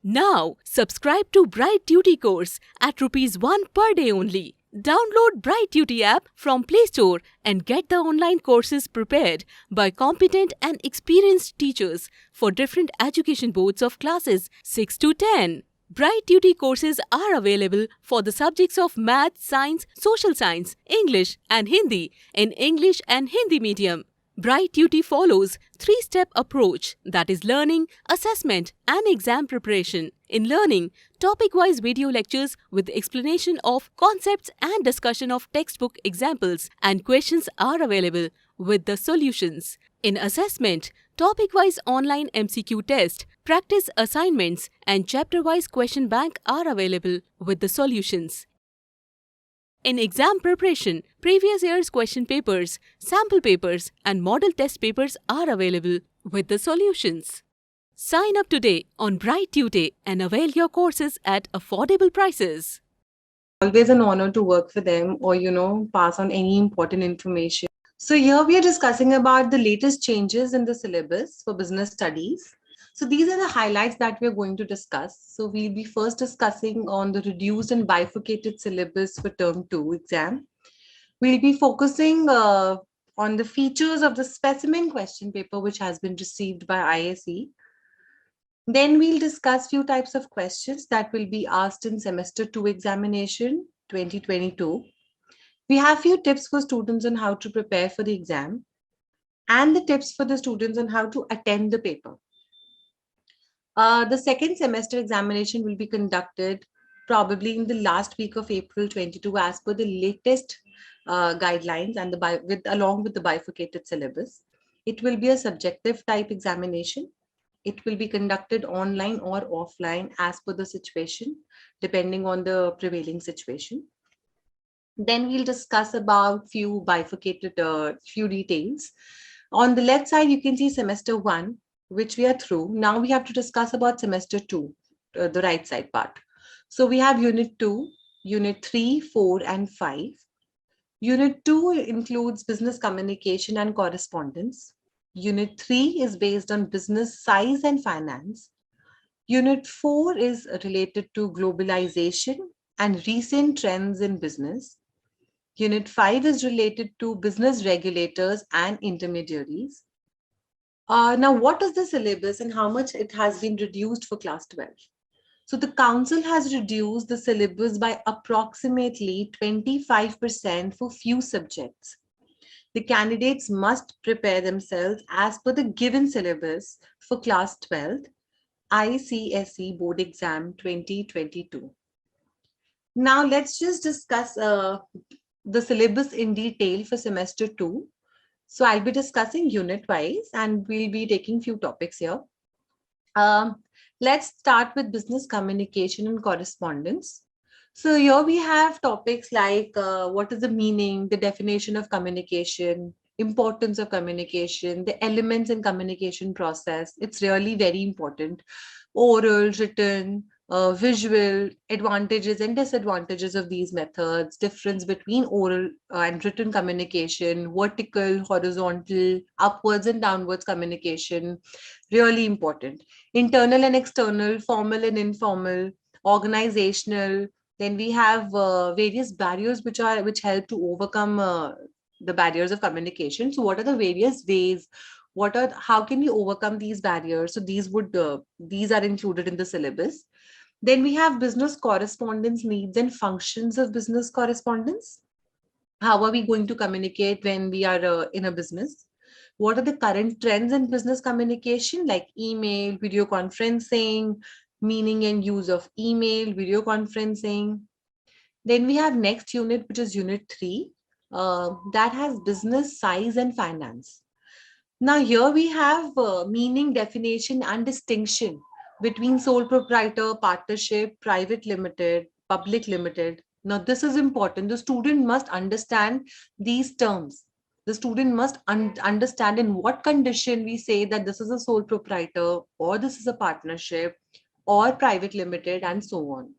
Now, subscribe to Bright Duty course at ₹1 per day only. Download Bright Duty app from Play Store and get the online courses prepared by competent and experienced teachers for different education boards of classes 6 to 10. Bright Duty courses are available for the subjects of Math, Science, Social Science, English and Hindi in English and Hindi medium. Bright Duty follows three-step approach, that is learning, assessment and exam preparation. In learning, topic-wise video lectures with explanation of concepts and discussion of textbook examples and questions are available with the solutions. In assessment, topic-wise online MCQ test, practice assignments and chapter-wise question bank are available with the solutions. In exam preparation, previous year's question papers, sample papers and model test papers are available with the solutions. Sign up today on Bright Tuesday and avail your courses at affordable prices. Always an honor to work for them or, pass on any important information. So here we are discussing about the latest changes in the syllabus for business studies. So these are the highlights that we're going to discuss. So we'll be first discussing on the reduced and bifurcated syllabus for term 2 exam. We'll be focusing on the features of the specimen question paper which has been received by ISC. Then we'll discuss few types of questions that will be asked in semester 2 examination 2022. We have few tips for students on how to prepare for the exam and the tips for the students on how to attend the paper. The second semester examination will be conducted probably in the last week of April 22 as per the latest guidelines and along with the bifurcated syllabus. It will be a subjective type examination. It will be conducted online or offline as per the situation, depending on the prevailing situation. Then we'll discuss about few bifurcated, few details. On the left side, you can see semester 1, which we are through. Now we have to discuss about semester 2, the right side part. So we have unit 2, unit 3, 4, and 5. Unit 2 includes business communication and correspondence. Unit 3 is based on business size and finance. Unit 4 is related to globalization and recent trends in business. Unit 5 is related to business regulators and intermediaries. Now, what is the syllabus and how much it has been reduced for class 12? So the council has reduced the syllabus by approximately 25% for few subjects. The candidates must prepare themselves as per the given syllabus for class 12, ICSE board exam 2022. Now let's just discuss the syllabus in detail for semester 2. So I'll be discussing unit wise and we'll be taking few topics here. Let's start with business communication and correspondence. So here we have topics like what is the meaning, the definition of communication, importance of communication, the elements in communication process. It's really very important. Oral, written, visual, advantages and disadvantages of these methods, difference between oral and written communication, vertical, horizontal, upwards and downwards communication, really important. Internal and external, formal and informal, organizational. Then we have various barriers which help to overcome the barriers of communication. So what are the various ways? How can we overcome these barriers? So these are included in the syllabus. Then we have business correspondence needs and functions of business correspondence. How are we going to communicate when we are in a business? What are the current trends in business communication like email, video conferencing, meaning and use of email, video conferencing. Then we have next unit, which is unit 3, that has business size and finance. Now here we have meaning, definition and distinction between sole proprietor, partnership, private limited, public limited. Now this is important. The student must understand these terms. The student must understand in what condition we say that this is a sole proprietor or this is a partnership or private limited and so on.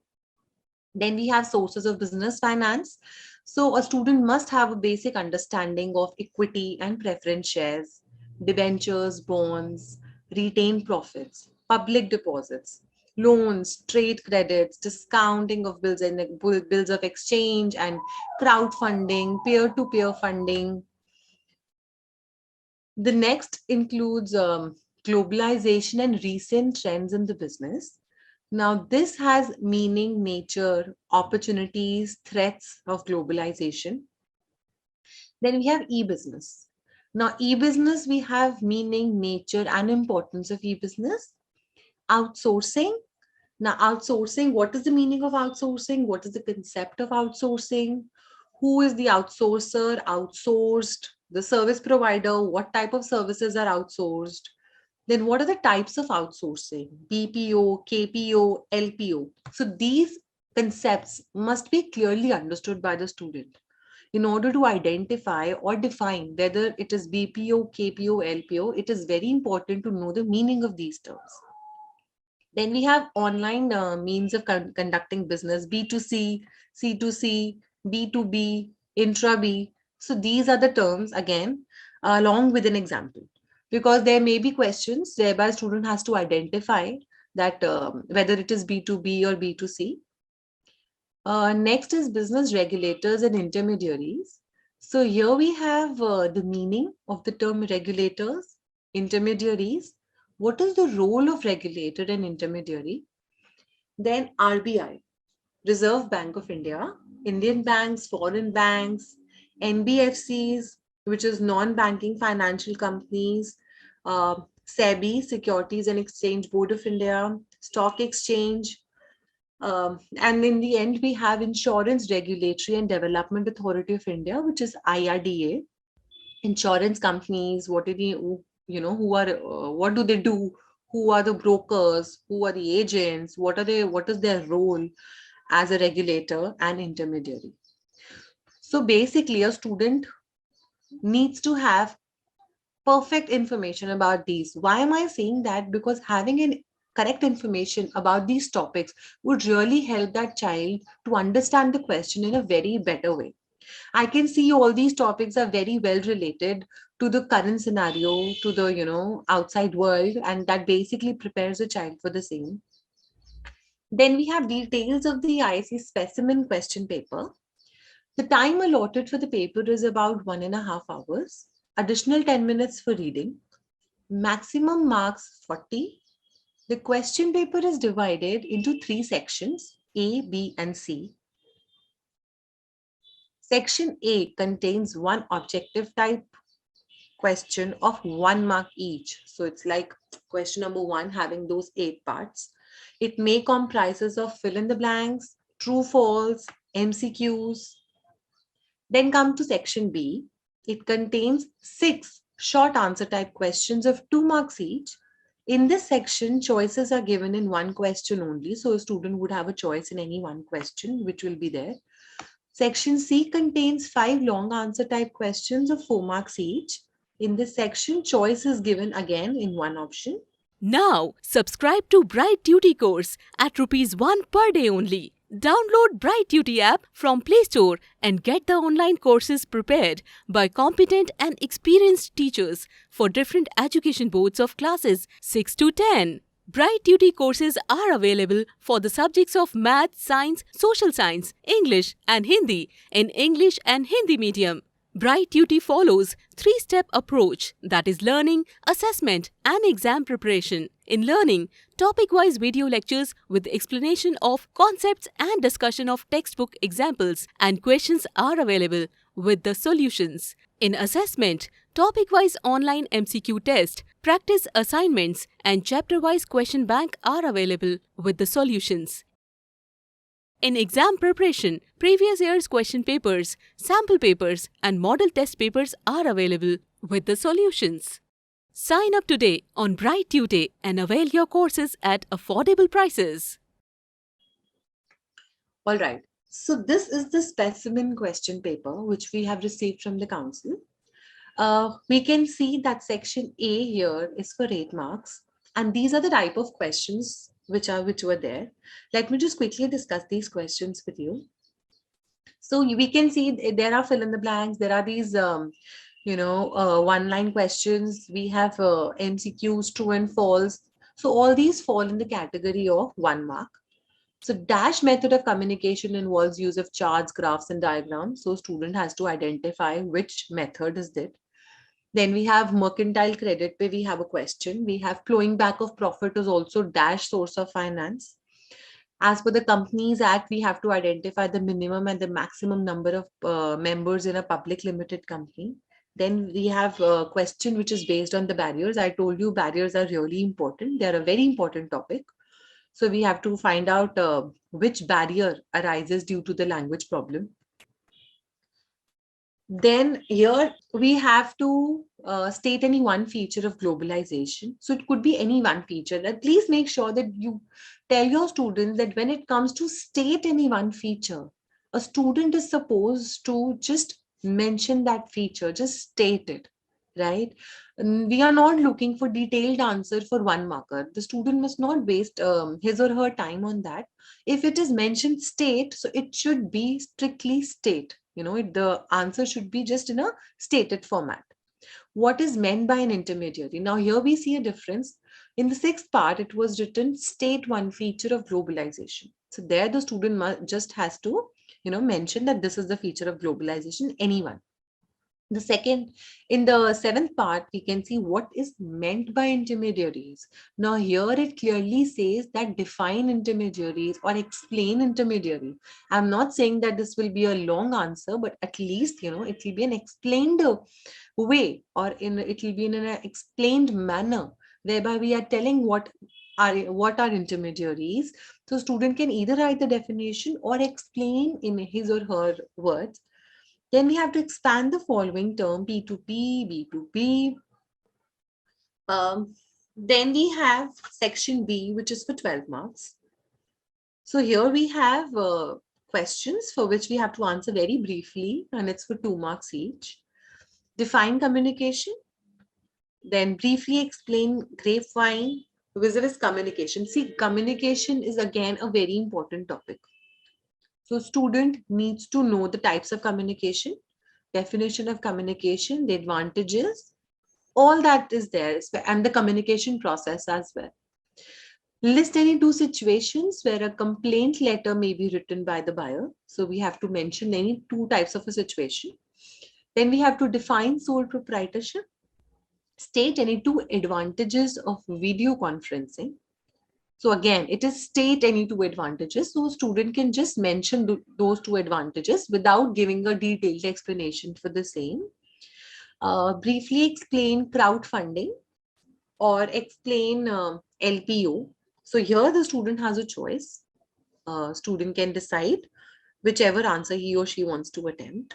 Then we have sources of business finance. So a student must have a basic understanding of equity and preference shares, debentures, bonds, retained profits, public deposits, loans, trade credits, discounting of bills and bills of exchange, and crowdfunding, peer-to-peer funding. The next includes globalization and recent trends in the business. Now, this has meaning, nature, opportunities, threats of globalization. Then we have e-business. Now, e-business, we have meaning, nature, and importance of e-business. Outsourcing. Now, outsourcing, what is the meaning of outsourcing? What is the concept of outsourcing? Who is the outsourcer, outsourced, the service provider? What type of services are outsourced? Then what are the types of outsourcing? BPO, KPO, LPO. So these concepts must be clearly understood by the student in order to identify or define whether it is BPO, KPO, LPO. It is very important to know the meaning of these terms. Then we have online means of conducting business, B2C, C2C, B2B, intra-B. So these are the terms again, along with an example, because there may be questions whereby student has to identify that whether it is B2B or B2C. Next is business regulators and intermediaries. So here we have the meaning of the term regulators, intermediaries. What is the role of regulator and intermediary? Then RBI, Reserve Bank of India, Indian banks, foreign banks, NBFCs, which is non-banking financial companies, SEBI, Securities and Exchange Board of India, Stock Exchange, and in the end, we have Insurance Regulatory and Development Authority of India, which is IRDA. Insurance companies, what do they, who are, what do they do? Who are the brokers? Who are the agents? What is their role as a regulator and intermediary? So basically, a student needs to have perfect information about these. Why am I saying that? Because having an correct information about these topics would really help that child to understand the question in a very better way. I can see all these topics are very well related to the current scenario, to the outside world, and that basically prepares a child for the same. Then we have details of the ISC specimen question paper. The time allotted for the paper is about 1.5 hours. Additional 10 minutes for reading. Maximum marks 40. The question paper is divided into 3 sections, A, B, and C. Section A contains one objective type question of 1 mark each. So it's like question number 1 having those 8 parts. It may comprises of fill in the blanks, true, false, MCQs. Then come to section B. It contains 6 short answer type questions of 2 marks each. In this section, choices are given in one question only. So a student would have a choice in any one question, which will be there. Section C contains 5 long answer type questions of 4 marks each. In this section, choice is given again in one option. Now, subscribe to Bright Duty course at ₹1 per day only. Download Bright Duty app from Play Store and get the online courses prepared by competent and experienced teachers for different education boards of classes 6 to 10. Bright Duty courses are available for the subjects of Math, Science, Social Science, English and Hindi in English and Hindi medium. Bright Duty follows 3-step approach, that is learning, assessment and exam preparation. In learning, topic-wise video lectures with explanation of concepts and discussion of textbook examples and questions are available with the solutions. In assessment, topic-wise online MCQ test, practice assignments and chapter-wise question bank are available with the solutions. In exam preparation, previous year's question papers, sample papers and model test papers are available with the solutions. Sign up today on Bright Tutor and avail your courses at affordable prices. All right. So this is the specimen question paper which we have received from the council. We can see that section A here is for 8 marks, and these are the type of questions which were there. Let me just quickly discuss these questions with you. So we can see there are fill in the blanks. There are these, one-line questions. We have MCQs, true and false. So all these fall in the category of 1 mark. So dash method of communication involves use of charts, graphs, and diagrams. So student has to identify which method is it. Then we have mercantile credit where we have a question. We have flowing back of profit is also dash source of finance. As per the Companies Act, we have to identify the minimum and the maximum number of members in a public limited company. Then we have a question which is based on the barriers. I told you barriers are really important. They are a very important topic. So we have to find out which barrier arises due to the language problem. Then here we have to state any one feature of globalization. So it could be any one feature. At least make sure that you tell your students that when it comes to state any one feature, a student is supposed to just mention that feature, just state it, right? And we are not looking for detailed answer for 1 marker. The student must not waste his or her time on that. If it is mentioned state, so it should be strictly state. The answer should be just in a stated format. What is meant by an intermediary? Now here we see a difference. In the 6th part, it was written state one feature of globalization. So there the student just has to, mention that this is the feature of globalization, anyone. The second, in the 7th part, we can see what is meant by intermediaries. Now here it clearly says that define intermediaries or explain intermediary. I'm not saying that this will be a long answer, but at least, it will be an explained way, or it will be in an explained manner, whereby we are telling what are intermediaries. So student can either write the definition or explain in his or her words. Then we have to expand the following term, P2P, B2B. Then we have section B, which is for 12 marks. So here we have questions for which we have to answer very briefly, and it's for 2 marks each. Define communication. Then briefly explain grapevine vis-a-vis communication. See, communication is again a very important topic. So student needs to know the types of communication, definition of communication, the advantages, all that is there, and the communication process as well. List any 2 situations where a complaint letter may be written by the buyer. So we have to mention any 2 types of a situation. Then we have to define sole proprietorship, state any 2 advantages of video conferencing. So again, it is state any 2 advantages. So student can just mention those 2 advantages without giving a detailed explanation for the same. Briefly explain crowdfunding or explain LPO. So here the student has a choice. Student can decide whichever answer he or she wants to attempt.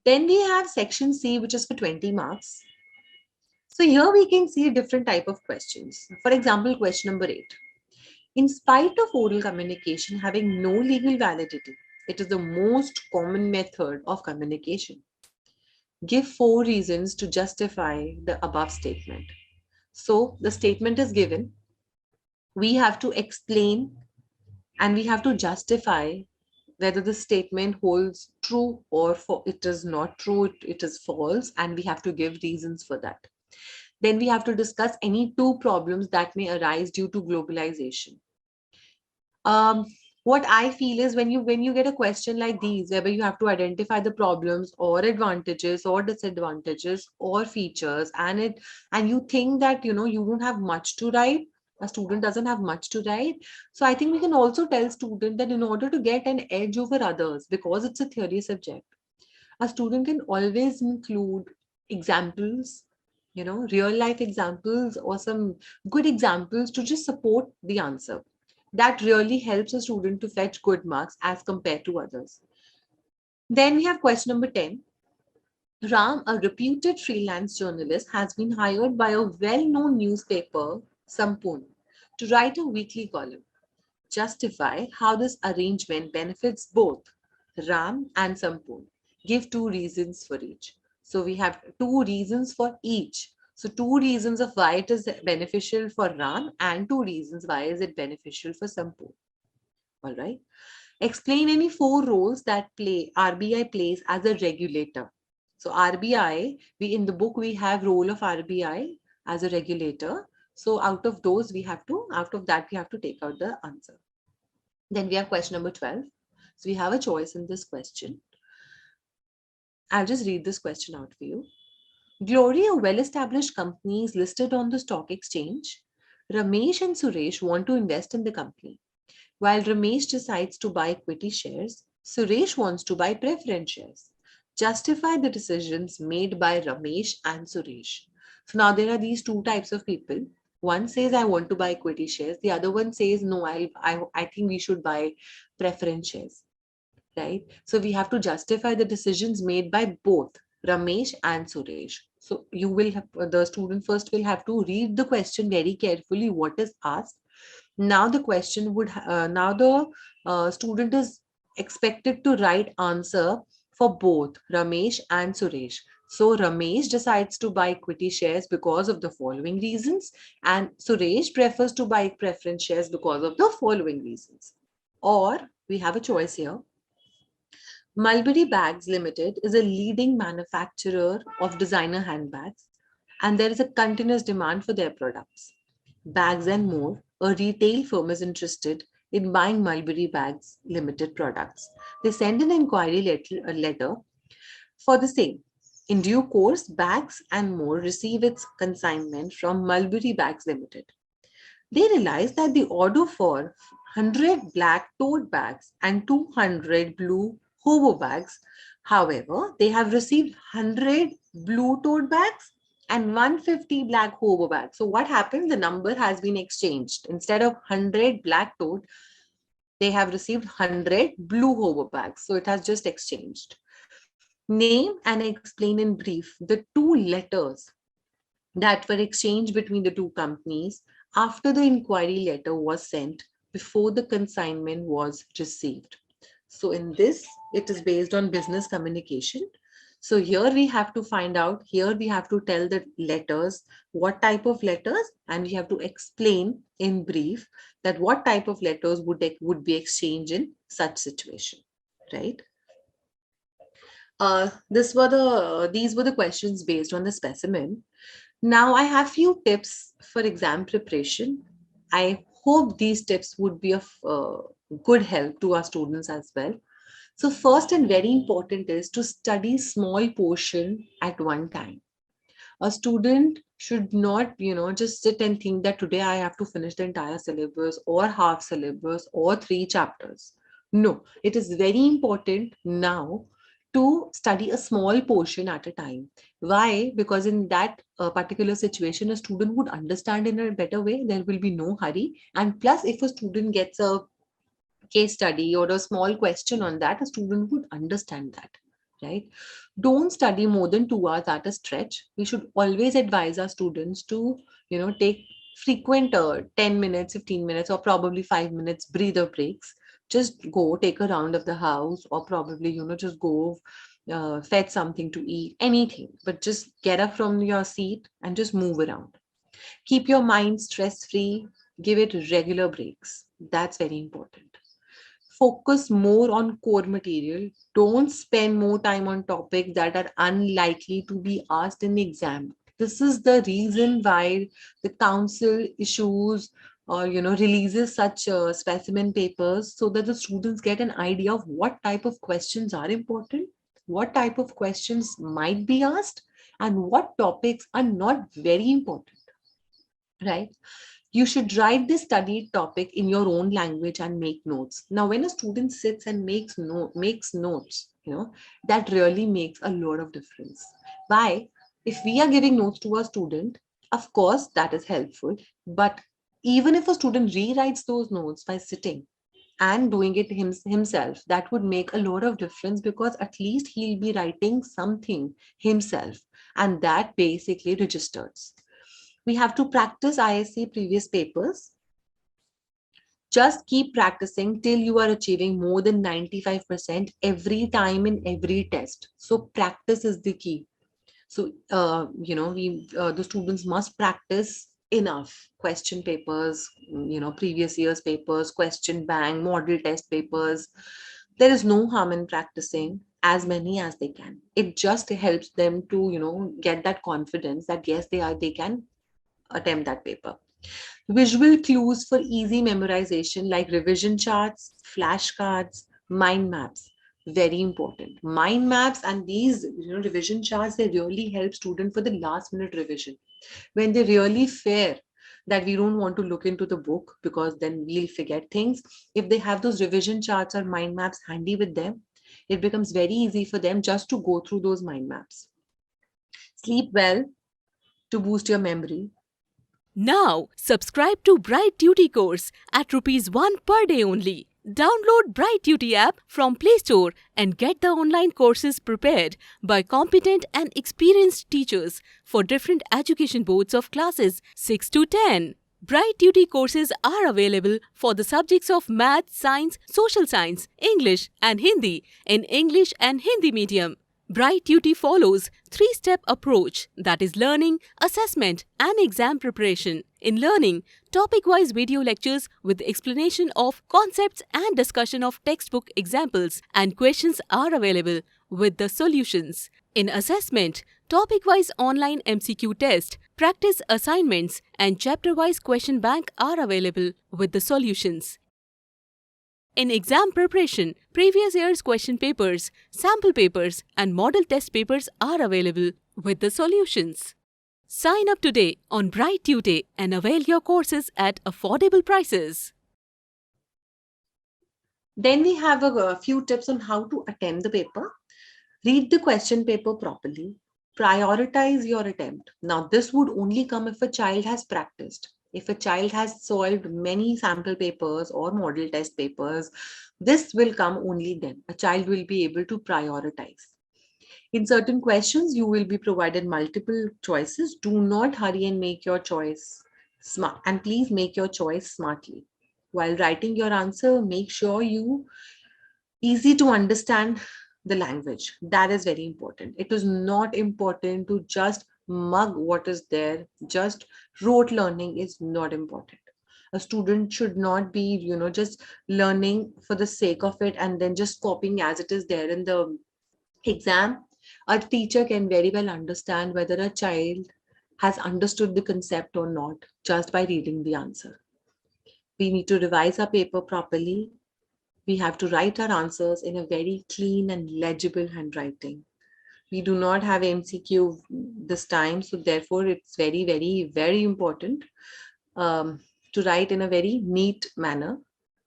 Then we have section C, which is for 20 marks. So here we can see a different type of questions. For example, question number 8. In spite of oral communication having no legal validity, it is the most common method of communication. Give 4 reasons to justify the above statement. So the statement is given. We have to explain and we have to justify whether the statement holds true or it is not true, it is false, and we have to give reasons for that. Then we have to discuss any 2 problems that may arise due to globalization. What I feel is when you get a question like these, where you have to identify the problems or advantages or disadvantages or features, and you think that you don't have much to write, a student doesn't have much to write. So I think we can also tell student that in order to get an edge over others, because it's a theory subject, a student can always include examples, real life examples or some good examples to just support the answer. That really helps a student to fetch good marks as compared to others. Then we have question number 10. Ram, a reputed freelance journalist, has been hired by a well-known newspaper, Sampoon, to write a weekly column. Justify how this arrangement benefits both Ram and Sampoon. Give 2 reasons for each. So we have 2 reasons for each. So 2 reasons of why it is beneficial for Ram and 2 reasons why is it beneficial for Sampoon. All right. Explain any 4 roles that RBI plays as a regulator. So RBI, in the book we have role of RBI as a regulator. So out of that, we have to take out the answer. Then we have question number 12. So we have a choice in this question. I'll just read this question out for you. Glory, a well-established company, is listed on the stock exchange. Ramesh and Suresh want to invest in the company. While Ramesh decides to buy equity shares, Suresh wants to buy preference shares. Justify the decisions made by Ramesh and Suresh. So now there are these two types of people. One says, I want to buy equity shares. The other one says, no, I think we should buy preference shares. Right? So we have to justify the decisions made by both Ramesh and Suresh. So the student first will have to read the question very carefully, what is asked. Now the student is expected to write answer for both Ramesh and Suresh. So Ramesh decides to buy equity shares because of the following reasons, and Suresh prefers to buy preference shares because of the following reasons. Or we have a choice here. Mulberry Bags Limited is a leading manufacturer of designer handbags, and there is a continuous demand for their products. Bags and More, a retail firm, is interested in buying Mulberry Bags Limited products. They send an inquiry letter for the same. In due course, Bags and More receive its consignment from Mulberry Bags Limited. They realize that the order for 100 black tote bags and 200 blue hobo bags. However, they have received 100 blue tote bags and 150 black hobo bags. So what happens? The number has been exchanged. Instead of 100 black tote, they have received 100 blue hobo bags. So it has just exchanged. Name and explain in brief the two letters that were exchanged between the two companies after the inquiry letter was sent before the consignment was received. So in this, it is based on business communication. So here we have to find out, here we have to tell the letters, what type of letters, and we have to explain in brief that what type of letters would be exchanged in such situation, right? These were the questions based on the specimen. Now I have few tips for exam preparation. I hope these tips would be of good help to our students as well. So first and very important is to study small portion at one time. A student should not, just sit and think that today I have to finish the entire syllabus or half syllabus or 3 chapters. No, it is very important now to study a small portion at a time. Why? Because in that particular situation, a student would understand in a better way. There will be no hurry. And plus, if a student gets a case study or a small question on that, a student would understand that, right? Don't study more than 2 hours at a stretch. We should always advise our students to, take frequent 10 minutes, 15 minutes, or probably 5 minutes breather breaks. Just go take a round of the house, or probably, just go fetch something to eat, anything, but just get up from your seat and just move around. Keep your mind stress free, give it regular breaks. That's very important. Focus more on core material. Don't spend more time on topics that are unlikely to be asked in the exam. This is the reason why the council issues or releases such specimen papers, so that the students get an idea of what type of questions are important, what type of questions might be asked, and what topics are not very important, right? You should write this studied topic in your own language and make notes. Now, when a student sits and makes notes, that really makes a lot of difference. Why? If we are giving notes to a student, of course, that is helpful. But even if a student rewrites those notes by sitting and doing it himself, that would make a lot of difference, because at least he'll be writing something himself, and that basically registers. We have to practice ISC previous papers. Just keep practicing till you are achieving more than 95% every time in every test. So practice is the key. So, the students must practice enough question papers, previous year's papers, question bank, model test papers. There is no harm in practicing as many as they can. It just helps them to, get that confidence that yes, they can attempt that paper. Visual clues for easy memorization like revision charts, flashcards, mind maps. Very important. Mind maps and these revision charts, they really help students for the last minute revision. When they really fear that we don't want to look into the book because then we'll forget things. If they have those revision charts or mind maps handy with them, it becomes very easy for them just to go through those mind maps. Sleep well to boost your memory. Now, subscribe to Bright Duty course at rupees 1 per day only. Download Bright Duty app from Play Store and get the online courses prepared by competent and experienced teachers for different education boards of classes 6 to 10. Bright Duty courses are available for the subjects of Math, Science, Social Science, English and Hindi in English and Hindi medium. Bright Duty follows 3-step approach, that is learning, assessment and exam preparation. In learning, topic-wise video lectures with explanation of concepts and discussion of textbook examples and questions are available with the solutions. In assessment, topic-wise online MCQ test, practice assignments and chapter-wise question bank are available with the solutions. In exam preparation, previous year's question papers, sample papers and model test papers are available with the solutions. Sign up today on Bright Tutor and avail your courses at affordable prices. Then we have a few tips on how to attempt the paper. Read the question paper properly. Prioritize your attempt. Now, this would only come if a child has practiced. If a child has solved many sample papers or model test papers, this will come only then. A child will be able to prioritize. In certain questions, you will be provided multiple choices. Do not hurry and make your choice smart. And please make your choice smartly. While writing your answer, make sure you easy to understand the language. That is very important. It is not important to just mug what is there. Just rote learning is not important. A student should not be, just learning for the sake of it and then just copying as it is there in the exam. A teacher can very well understand whether a child has understood the concept or not just by reading the answer. We need to revise our paper properly. We have to write our answers in a very clean and legible handwriting. We do not have MCQ this time, so therefore it's very, very, very important to write in a very neat manner.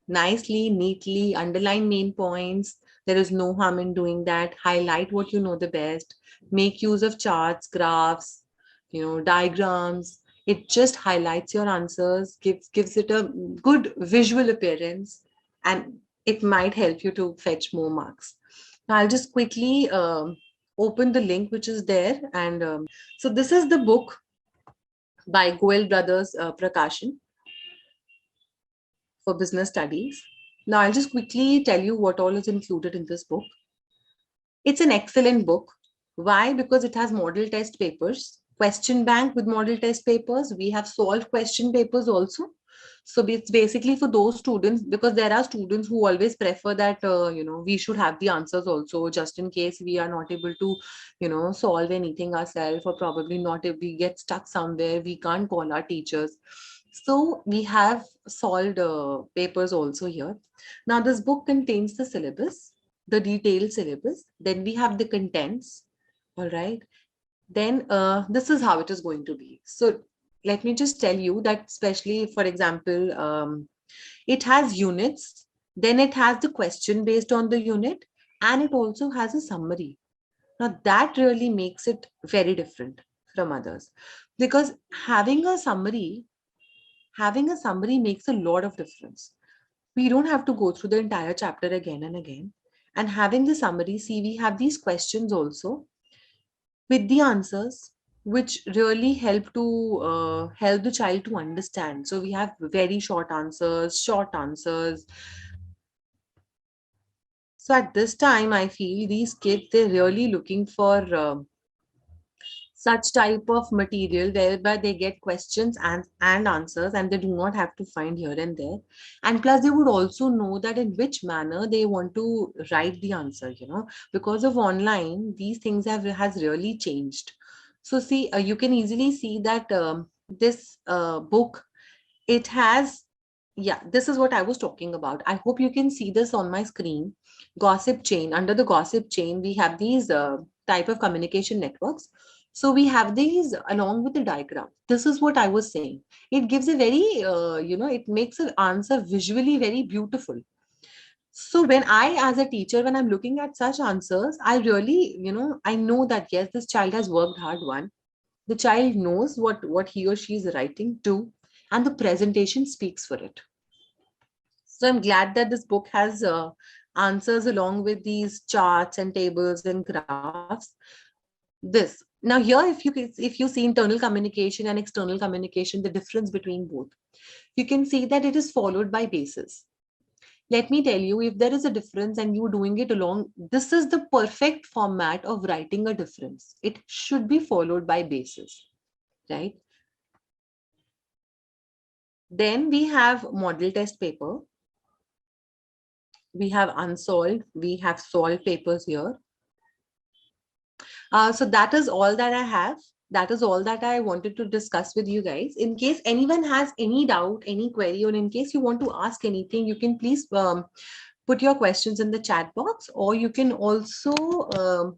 Nicely, neatly, underline main points. There is no harm in doing that. Highlight what you know the best. Make use of charts, graphs, diagrams. It just highlights your answers, gives it a good visual appearance, and it might help you to fetch more marks. Now, I'll just quickly open the link which is there. And so this is the book by Goyal Brothers Prakashan for business studies. Now, I'll just quickly tell you what all is included in this book. It's an excellent book. Why? Because it has model test papers, question bank with model test papers. We have solved question papers also. So it's basically for those students, because there are students who always prefer that, we should have the answers also, just in case we are not able to, solve anything ourselves, or probably not if we get stuck somewhere, we can't call our teachers. So we have solved papers also here. Now, this book contains the syllabus, the detailed syllabus. Then we have the contents. All right. Then this is how it is going to be. So let me just tell you that, especially, for example, it has units, then it has the question based on the unit, and it also has a summary. Now, that really makes it very different from others, because having a summary makes a lot of difference. We don't have to go through the entire chapter again and again. And having the summary, see, we have these questions also with the answers, which really help to help the child to understand. So we have very short answers. So at this time, I feel these kids, they're really looking for such type of material whereby they get questions and answers, and they do not have to find here and there. And plus, they would also know that in which manner they want to write the answer, because of online, these things has really changed. So see, you can easily see that this book, it has, yeah, this is what I was talking about. I hope you can see this on my screen. Gossip chain. Under the gossip chain, we have these type of communication networks. So we have these along with the diagram. This is what I was saying. It gives a very, it makes an answer visually very beautiful. So when I, as a teacher, when I'm looking at such answers, I really, I know that yes, this child has worked hard. One, the child knows what he or she is writing. Two, and the presentation speaks for it. So I'm glad that this book has answers along with these charts and tables and graphs. This now here, if you see internal communication and external communication, the difference between both, you can see that it is followed by bases. Let me tell you, if there is a difference and you're doing it along, this is the perfect format of writing a difference. It should be followed by bases, right? Then we have model test paper. We have unsolved. We have solved papers here. So that is all that I have. That is all that I wanted to discuss with you guys. In case anyone has any doubt, any query, or in case you want to ask anything, you can please put your questions in the chat box, or you can also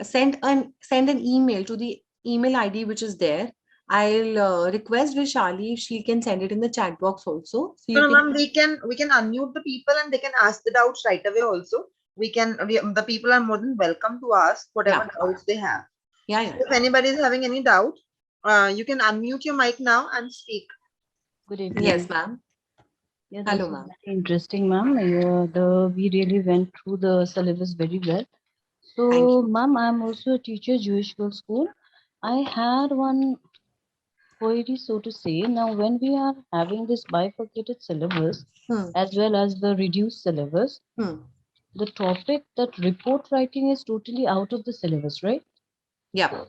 send an email to the email ID which is there. I'll request Vishali if she can send it in the chat box also. So you No, can. ma'am, we can unmute the people and they can ask the doubts right away also. The people are more than welcome to ask whatever doubts they have. Yeah. If anybody is having any doubt, you can unmute your mic now and speak. Good evening. Yes, ma'am. Yeah, Hello, this ma'am. is very interesting, ma'am. We really went through the syllabus very well. Thank So, ma'am, I'm also a teacher, Jewish Girls School. I had one query, so to say. Now, when we are having this bifurcated syllabus as well as the reduced syllabus, the topic that report writing is totally out of the syllabus, right? Yeah.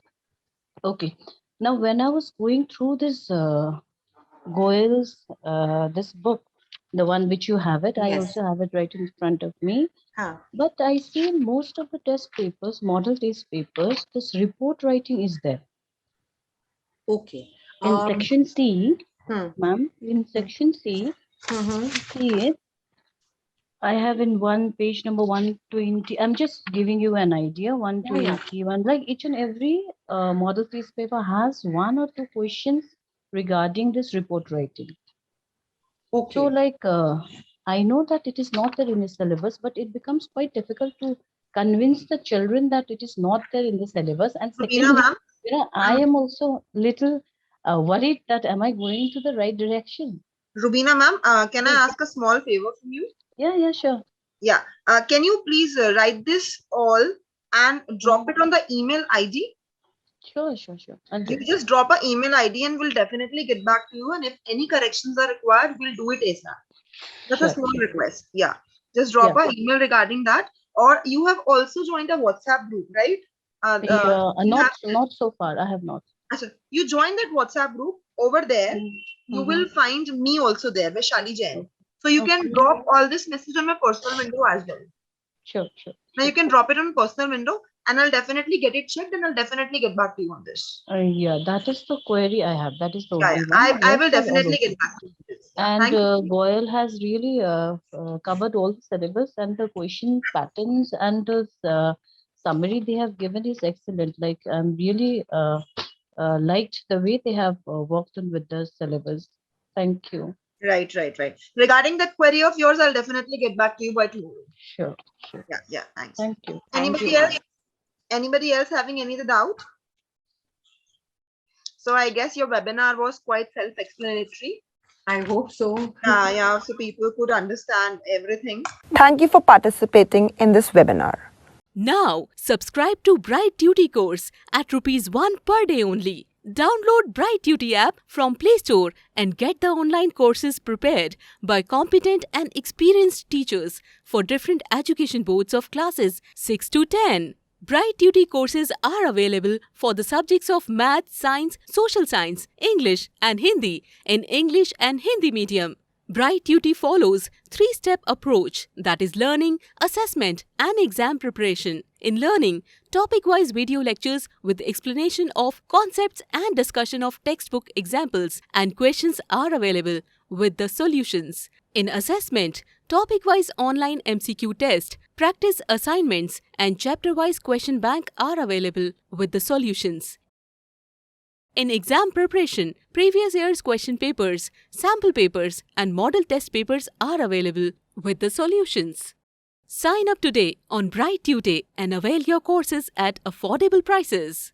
Okay. Now, when I was going through this Goyal's this book, the one which you have it, I also have it right in front of me. But I see in most of the test papers, model test papers, this report writing is there. Okay. In section C, ma'am, in section C, see it. I have in one page number 120. I'm just giving you an idea. 121. Like each and every model test paper has one or two questions regarding this report writing. Okay. So, like, I know that it is not there in the syllabus, but it becomes quite difficult to convince the children that it is not there in the syllabus. And secondly, I am also little worried that am I going to the right direction? Rubina ma'am, can I ask a small favor from you? Yeah, sure. Yeah. Can you please write this all and drop it on the email ID? Sure. You just drop an email ID and we'll definitely get back to you. And if any corrections are required, we'll do it ASAP. That's a small request. Yeah. Just drop an email regarding that. Or you have also joined a WhatsApp group, right? Not so far. I have not. You join that WhatsApp group. Over there, you will find me also there, Vaishali Jain. So you can drop all this message on my personal window as well. Sure. Now you can drop it on personal window and I'll definitely get it checked and I'll definitely get back to you on this. Yeah, that is the query I have. That is the only one. I will definitely get back to you. And Goyal has really covered all the syllabus, and the question patterns and the summary they have given is excellent. Like I'm really liked the way they have worked on with the syllabus. Thank you. Right. Regarding that query of yours, I'll definitely get back to you by tomorrow. Sure. Yeah, thanks. Thank you. Anybody else having any doubt? So I guess your webinar was quite self-explanatory. I hope so. Yeah, so people could understand everything. Thank you for participating in this webinar. Now, subscribe to Bright Duty course at ₹1 per day only. Download Bright Duty app from Play Store and get the online courses prepared by competent and experienced teachers for different education boards of classes 6 to 10. Bright Duty courses are available for the subjects of Math, Science, Social Science, English and Hindi in English and Hindi medium. Bright Duty follows 3-step approach, that is learning, assessment and exam preparation. In learning, topic-wise video lectures with explanation of concepts and discussion of textbook examples and questions are available with the solutions. In assessment, topic-wise online MCQ test, practice assignments and chapter-wise question bank are available with the solutions. In exam preparation, previous year's question papers, sample papers and model test papers are available with the solutions. Sign up today on Bright Tutor and avail your courses at affordable prices.